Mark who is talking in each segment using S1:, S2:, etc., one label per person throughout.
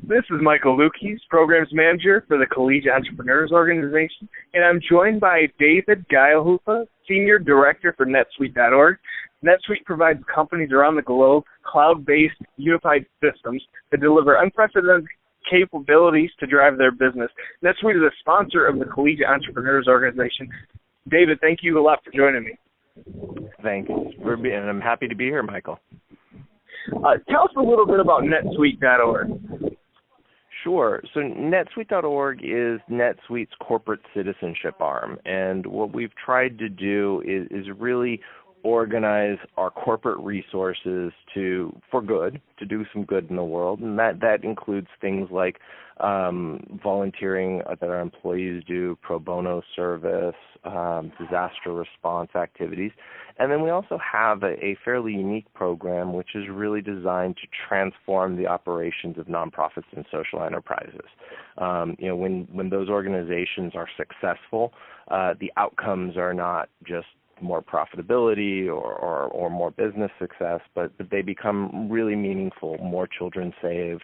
S1: This is Michael Lukes, Programs Manager for the Collegiate Entrepreneurs Organization, and I'm joined by David Geilhufe, Senior Director for NetSuite.org. NetSuite provides companies around the globe cloud-based unified systems that deliver unprecedented capabilities to drive their business. NetSuite is a sponsor of the Collegiate Entrepreneurs Organization. David, thank you a lot for joining me.
S2: Thanks, and I'm happy to be here, Michael.
S1: Tell us a little bit about NetSuite.org.
S2: Sure. So NetSuite.org is NetSuite's corporate citizenship arm, and what we've tried to do is really organize our corporate resources for good, to do some good in the world, and that includes things like volunteering that our employees do, pro bono service, disaster response activities. And then we also have a fairly unique program which is really designed to transform the operations of nonprofits and social enterprises. When those organizations are successful, the outcomes are not just more profitability or more business success, but they become really meaningful, more children saved,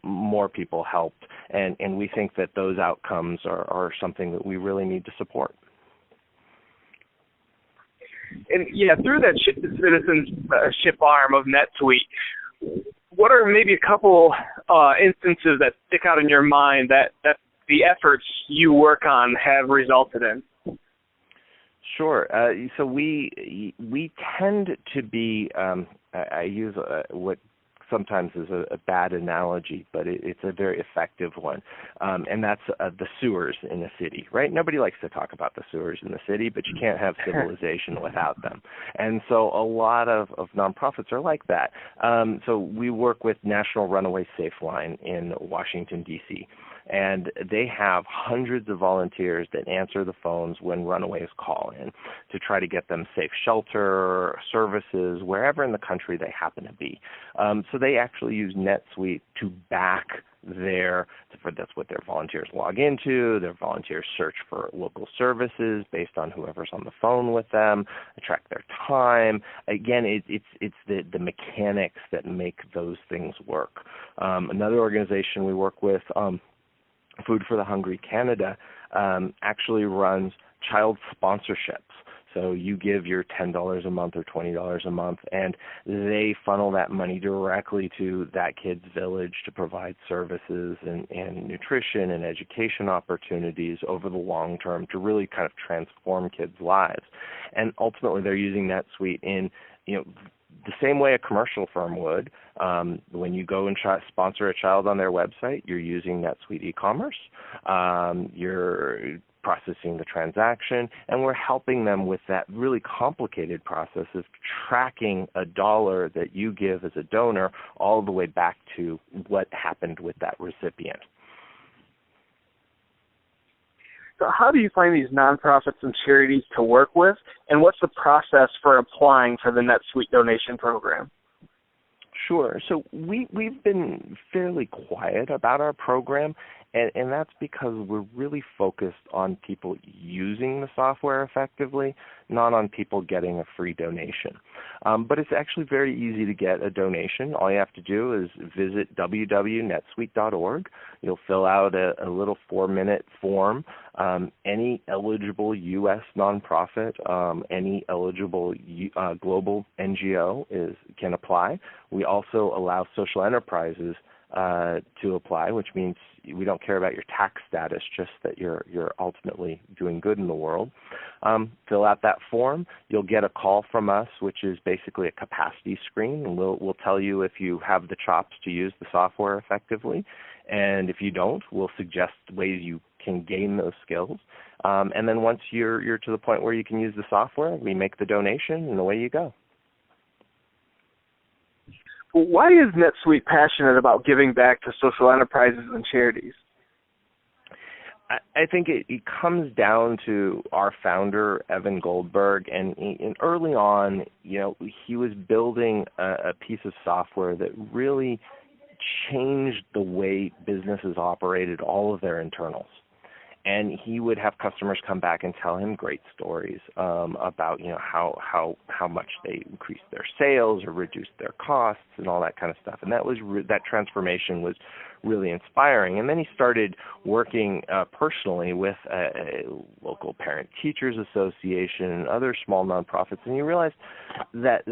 S2: more people helped, and we think that those outcomes are something that we really need to support.
S1: And through that citizenship arm of NetSuite, what are maybe a couple instances that stick out in your mind that the efforts you work on have resulted in?
S2: Sure. So we tend to be, I use what sometimes is a bad analogy, but it's a very effective one, and that's the sewers in a city, right? Nobody likes to talk about the sewers in the city, but you can't have civilization without them. And so a lot of nonprofits are like that. So we work with National Runaway Safe Line in Washington, D.C., and they have hundreds of volunteers that answer the phones when runaways call in to try to get them safe shelter, services, wherever in the country they happen to be. So they actually use NetSuite to back that's what their volunteers log into. Their volunteers search for local services based on whoever's on the phone with them, track their time. Again, it's the mechanics that make those things work. Another organization we work with, Food for the Hungry Canada, actually runs child sponsorships. So you give your $10 a month or $20 a month, and they funnel that money directly to that kid's village to provide services and nutrition and education opportunities over the long term to really kind of transform kids' lives. And ultimately, they're using NetSuite in, the same way a commercial firm would. When you go and sponsor a child on their website, you're using NetSuite e-commerce. You're processing the transaction, and we're helping them with that really complicated process of tracking a dollar that you give as a donor all the way back to what happened with that recipient.
S1: So how do you find these nonprofits and charities to work with, and what's the process for applying for the NetSuite donation program?
S2: Sure. So we've been fairly quiet about our program, and that's because we're really focused on people using the software effectively, not on people getting a free donation. But it's actually very easy to get a donation. All you have to do is visit www.netsuite.org. You'll fill out a little 4-minute form. Any eligible U.S. nonprofit, any eligible global NGO can apply. We also allow social enterprises to apply, which means we don't care about your tax status, just that you're ultimately doing good in the world. Fill out that form. You'll get a call from us, which is basically a capacity screen, and we'll tell you if you have the chops to use the software effectively, and if you don't, we'll suggest ways you can gain those skills. And then once you're to the point where you can use the software, we make the donation, and away you go.
S1: Why is NetSuite passionate about giving back to social enterprises and charities?
S2: I think it comes down to our founder, Evan Goldberg, and early on, he was building a piece of software that really changed the way businesses operated all of their internals. And he would have customers come back and tell him great stories about how much they increased their sales or reduced their costs and all that kind of stuff. And that transformation was really inspiring. And then he started working personally with a local Parent Teachers Association and other small nonprofits, and he realized that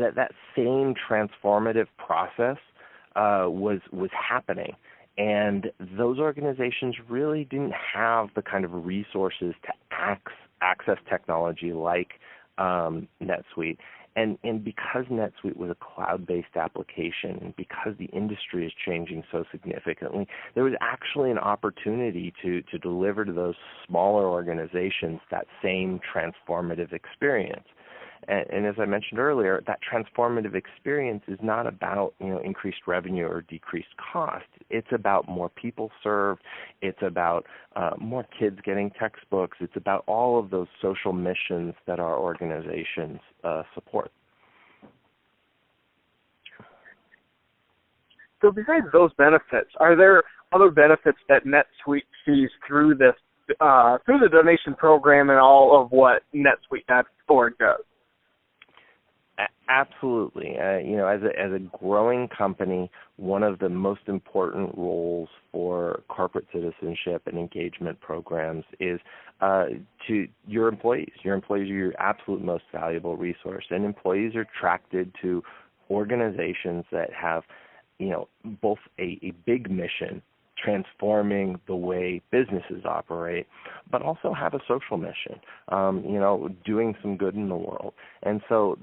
S2: same transformative process was happening. And those organizations really didn't have the kind of resources to access technology like NetSuite. And because NetSuite was a cloud-based application, and because the industry is changing so significantly, there was actually an opportunity to deliver to those smaller organizations that same transformative experience. And as I mentioned earlier, that transformative experience is not about increased revenue or decreased cost. It's about more people served. It's about more kids getting textbooks. It's about all of those social missions that our organizations support.
S1: So besides those benefits, are there other benefits that NetSuite sees through this through the donation program and all of what NetSuite.org does?
S2: Absolutely. As a growing company, one of the most important roles for corporate citizenship and engagement programs is to your employees. Your employees are your absolute most valuable resource, and employees are attracted to organizations that have, both a big mission, transforming the way businesses operate, but also have a social mission, doing some good in the world. And so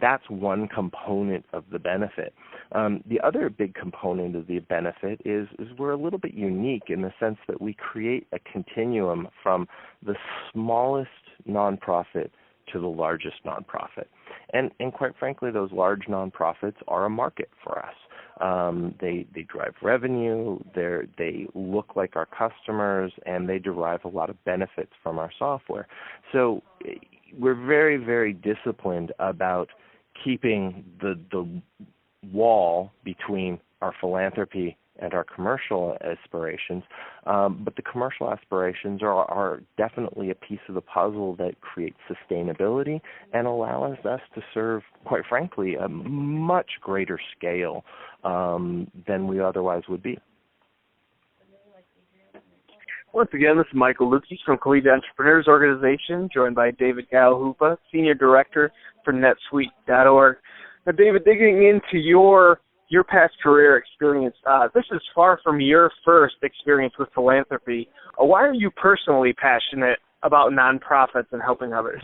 S2: that's one component of the benefit. The other big component of the benefit is we're a little bit unique in the sense that we create a continuum from the smallest nonprofit to the largest nonprofit. And quite frankly, those large nonprofits are a market for us. They drive revenue, they look like our customers, and they derive a lot of benefits from our software. So we're very, very disciplined about keeping the wall between our philanthropy and our commercial aspirations, but the commercial aspirations are definitely a piece of the puzzle that creates sustainability and allows us to serve, quite frankly, a much greater scale than we otherwise would be.
S1: Once again, this is Michael Lukes from Collegiate Entrepreneurs Organization, joined by David Geilhufe, Senior Director for NetSuite.org. Now, David, digging into your past career experience, this is far from your first experience with philanthropy. Why are you personally passionate about nonprofits and helping others?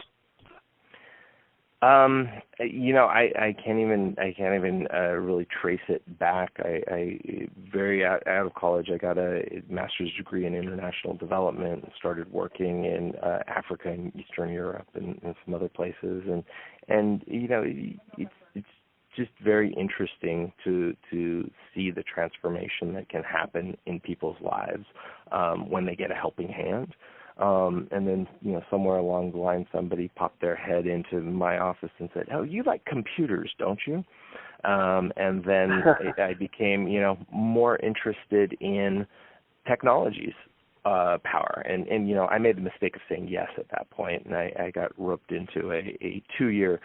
S2: I can't even really trace it back. I very out of college, I got a master's degree in international development and started working in Africa and Eastern Europe and some other places, and it's just very interesting to see the transformation that can happen in people's lives when they get a helping hand. And then, somewhere along the line, somebody popped their head into my office and said, "Oh, you like computers, don't you?" And then I became, more interested in technologies power. And I made the mistake of saying yes at that point, and I got roped into a 2-year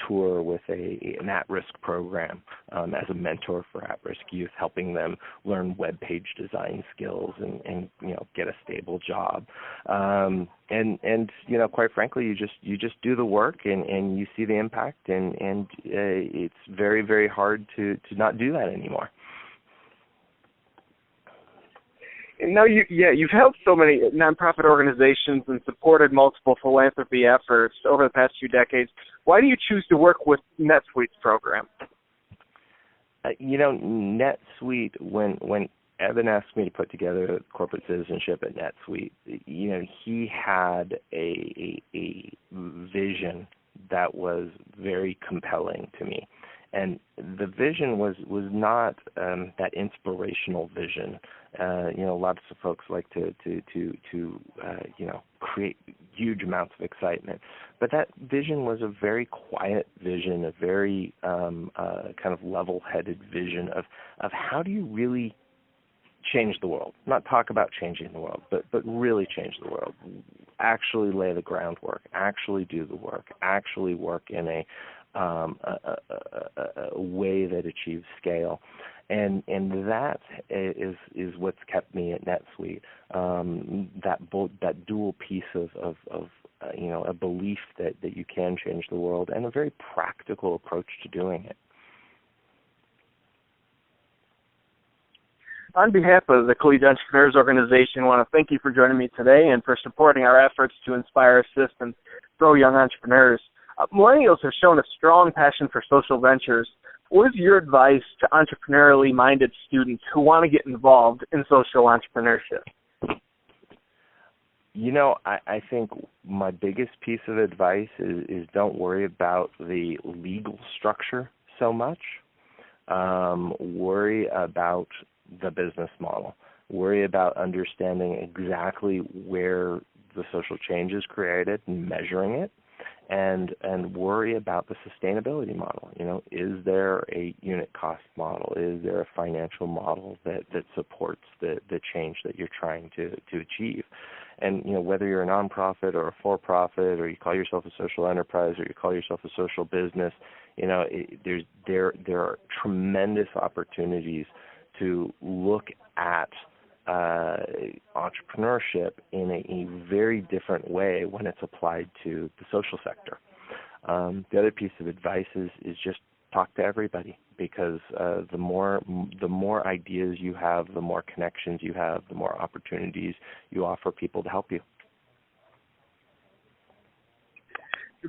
S2: tour with an at-risk program as a mentor for at-risk youth, helping them learn web page design skills and get a stable job. And quite frankly, you just do the work and you see the impact, and it's very, very hard to not do that anymore.
S1: Now, you've helped so many nonprofit organizations and supported multiple philanthropy efforts over the past few decades. Why do you choose to work with NetSuite's program?
S2: NetSuite, when Evan asked me to put together corporate citizenship at NetSuite, he had a vision that was very compelling to me. And the vision was not that inspirational vision. Lots of folks like to create huge amounts of excitement, but that vision was a very quiet vision, a very kind of level-headed vision of how do you really change the world. Not talk about changing the world, but really change the world. Actually lay the groundwork. Actually do the work. Actually work in a way that achieves scale. And that is what's kept me at NetSuite. That dual piece of a belief that you can change the world, and a very practical approach to doing it.
S1: On behalf of the Collegiate Entrepreneurs Organization, I want to thank you for joining me today and for supporting our efforts to inspire, assist, and grow young entrepreneurs. Millennials have shown a strong passion for social ventures. What is your advice to entrepreneurially minded students who want to get involved in social entrepreneurship?
S2: I think my biggest piece of advice is don't worry about the legal structure so much. Worry about the business model. Worry about understanding exactly where the social change is created and measuring it, and worry about the sustainability model. Is there a unit cost model? Is there a financial model that supports the change that you're trying to achieve? And whether you're a nonprofit or a for-profit, or you call yourself a social enterprise, or you call yourself a social business, there are tremendous opportunities to look at entrepreneurship in a very different way when it's applied to the social sector. The other piece of advice is just talk to everybody, because the more ideas you have, the more connections you have, the more opportunities you offer people to help you.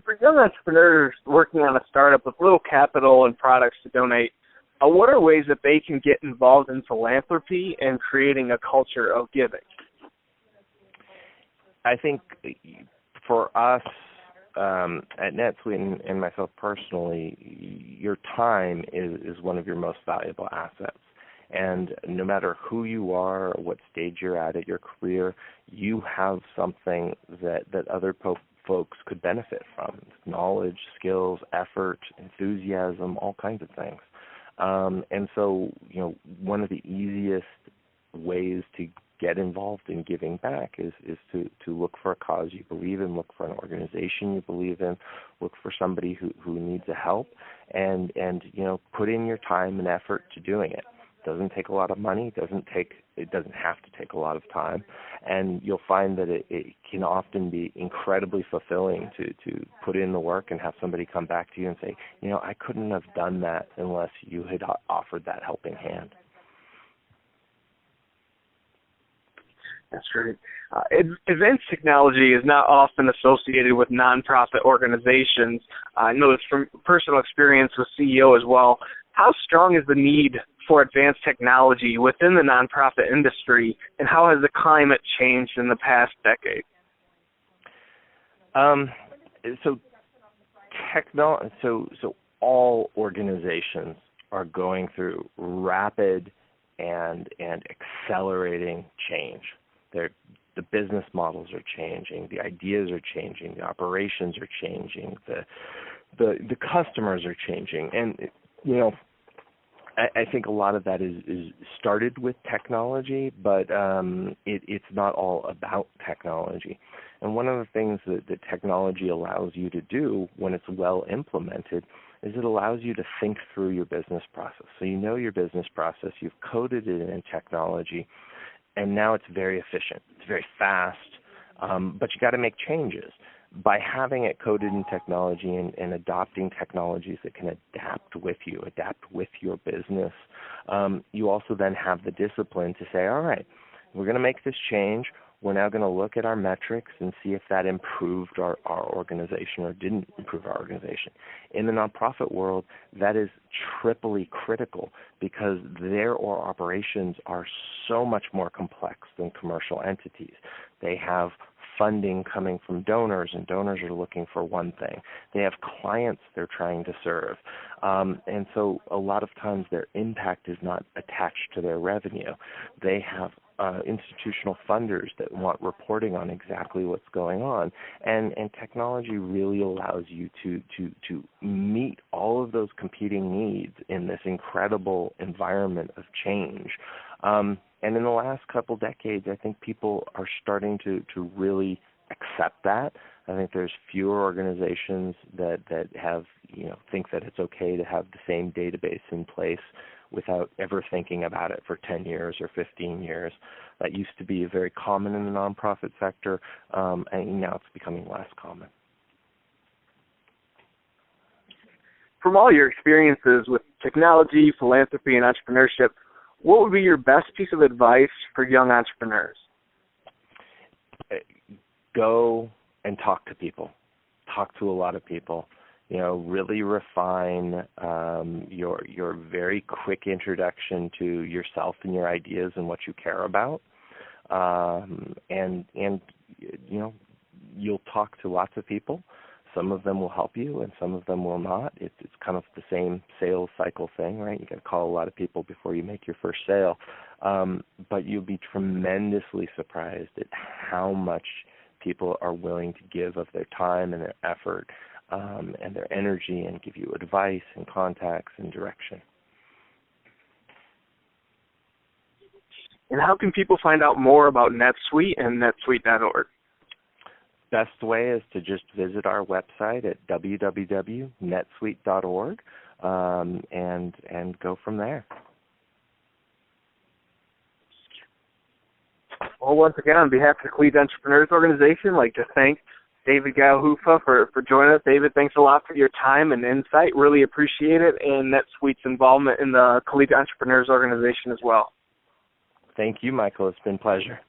S1: For young entrepreneurs working on a startup with little capital and products to donate, what are ways that they can get involved in philanthropy and creating a culture of giving?
S2: I think for us at NetSuite and myself personally, your time is one of your most valuable assets. And no matter who you are or what stage you're at your career, you have something that other folks could benefit from. Knowledge, skills, effort, enthusiasm, all kinds of things. And so, one of the easiest ways to get involved in giving back is to look for a cause you believe in, look for an organization you believe in, look for somebody who needs a help, and put in your time and effort to doing it. It doesn't take a lot of money. It doesn't have to take a lot of time, and you'll find that it can often be incredibly fulfilling to put in the work and have somebody come back to you and say, I couldn't have done that unless you had offered that helping hand.
S1: That's great. Advanced technology is not often associated with nonprofit organizations. I know this from personal experience with CEO as well. How strong is the need for advanced technology within the nonprofit industry, and how has the climate changed in the past decade?
S2: So all organizations are going through rapid and accelerating change. The business models are changing, the ideas are changing, the operations are changing, the customers are changing, and I think a lot of that is started with technology, but it's not all about technology. And one of the things that technology allows you to do when it's well implemented is it allows you to think through your business process. So you know your business process, you've coded it in technology, and now it's very efficient. It's very fast, but you got to make changes. By having it coded in technology and adopting technologies that can adapt with you, adapt with your business, you also then have the discipline to say, all right, we're going to make this change. We're now going to look at our metrics and see if that improved our organization or didn't improve our organization. In the nonprofit world, that is triply critical because their operations are so much more complex than commercial entities. They have funding coming from donors, and donors are looking for one thing. They have clients they're trying to serve. And so a lot of times their impact is not attached to their revenue. They have institutional funders that want reporting on exactly what's going on. And technology really allows you to meet all of those competing needs in this incredible environment of change. And in the last couple decades, I think people are starting to really accept that. I think there's fewer organizations that have, think that it's okay to have the same database in place without ever thinking about it for 10 years or 15 years. That used to be very common in the nonprofit sector, and now it's becoming less common.
S1: From all your experiences with technology, philanthropy, and entrepreneurship, what would be your best piece of advice for young entrepreneurs?
S2: Go and talk to people. Talk to a lot of people. Really refine your very quick introduction to yourself and your ideas and what you care about. And you'll talk to lots of people. Some of them will help you, and some of them will not. It's kind of the same sales cycle thing, right? You got to call a lot of people before you make your first sale. But you'll be tremendously surprised at how much people are willing to give of their time and their effort and their energy, and give you advice and contacts and direction.
S1: And how can people find out more about NetSuite and netsuite.org?
S2: Best way is to just visit our website at www.netsuite.org and go from there.
S1: Well, once again, on behalf of the Collegiate Entrepreneurs Organization, I'd like to thank David Geilhufe for joining us. David, thanks a lot for your time and insight. Really appreciate it, and NetSuite's involvement in the Collegiate Entrepreneurs Organization as well.
S2: Thank you, Michael. It's been a pleasure.